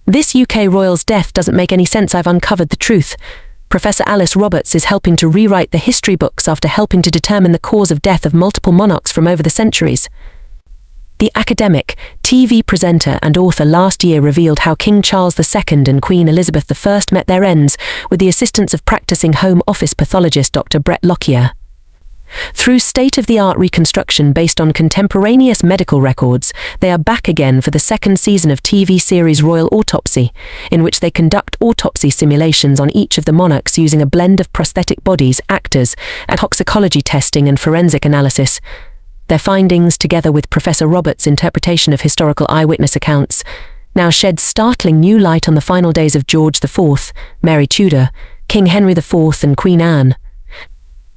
This UK royal's death doesn't make any sense. I've uncovered the truth. Professor Alice Roberts is helping to rewrite the history books after helping to determine the cause of death of multiple monarchs from over the centuries. The academic, TV presenter and author last year revealed how King Charles II and Queen Elizabeth I met their ends with the assistance of practising Home Office pathologist Dr. Lockyer. Through state-of-the-art reconstruction based on contemporaneous medical records, they are back again for the second season of TV series Royal Autopsy, in which they conduct autopsy simulations on each of the monarchs using a blend of prosthetic bodies, actors, and toxicology testing and forensic analysis. Their findings, together with Professor Roberts' interpretation of historical eyewitness accounts, now shed startling new light on the final days of George IV, Mary Tudor, King Henry IV and Queen Anne.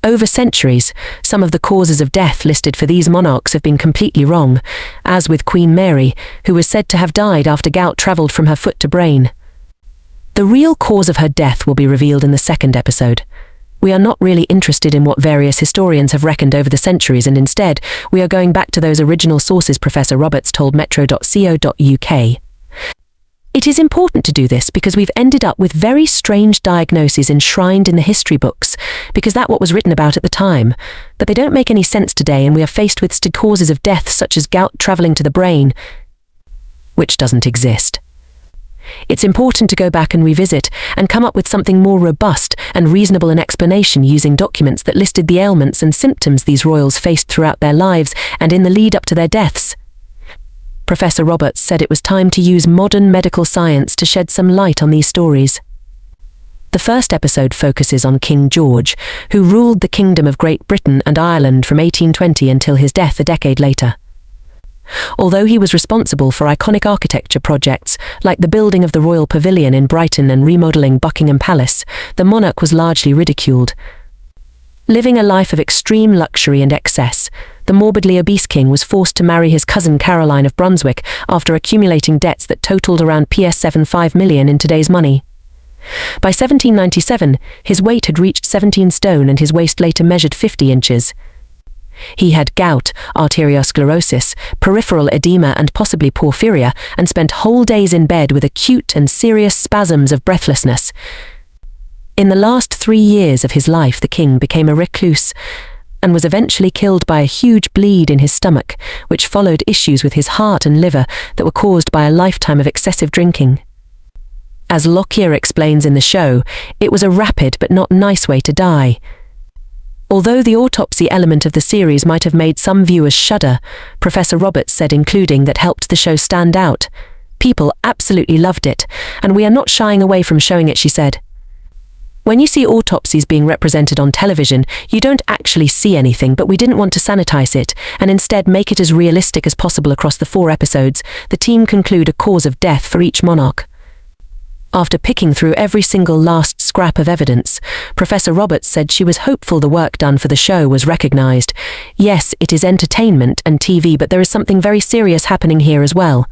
Over centuries, some of the causes of death listed for these monarchs have been completely wrong, as with Queen Mary, who was said to have died after gout travelled from her foot to brain. The real cause of her death will be revealed in the second episode. We are not really interested in what various historians have reckoned over the centuries, and instead, we are going back to those original sources Professor Roberts told metro.co.uk. It is important to do this because we've ended up with very strange diagnoses enshrined in the history books, because that's what was written about at the time, but they don't make any sense today, and we are faced with causes of death such as gout travelling to the brain, which doesn't exist. It's important to go back and revisit and come up with something more robust and reasonable an explanation using documents that listed the ailments and symptoms these royals faced throughout their lives and in the lead up to their deaths. Professor Roberts said it was time to use modern medical science to shed some light on these stories. The first episode focuses on King George, who ruled the Kingdom of Great Britain and Ireland from 1820 until his death a decade later. Although he was responsible for iconic architecture projects, like the building of the Royal Pavilion in Brighton and remodelling Buckingham Palace, the monarch was largely ridiculed. Living a life of extreme luxury and excess, the morbidly obese king was forced to marry his cousin Caroline of Brunswick after accumulating debts that totaled around £75 million in today's money. By 1797, his weight had reached 17 stone and his waist later measured 50 inches. He had gout, arteriosclerosis, peripheral edema and possibly porphyria, and spent whole days in bed with acute and serious spasms of breathlessness. In the last 3 years of his life, the king became a recluse and was eventually killed by a huge bleed in his stomach, which followed issues with his heart and liver that were caused by a lifetime of excessive drinking. As Lockyer explains in the show, it was a rapid but not nice way to die. Although the autopsy element of the series might have made some viewers shudder, Professor Roberts said including that helped the show stand out. People absolutely loved it, and we are not shying away from showing it, she said. When you see autopsies being represented on television, you don't actually see anything, but we didn't want to sanitize it, and instead make it as realistic as possible across the 4 episodes. The team conclude a cause of death for each monarch. After picking through every single last scrap of evidence, Professor Roberts said she was hopeful the work done for the show was recognized. Yes, it is entertainment and TV, but there is something very serious happening here as well.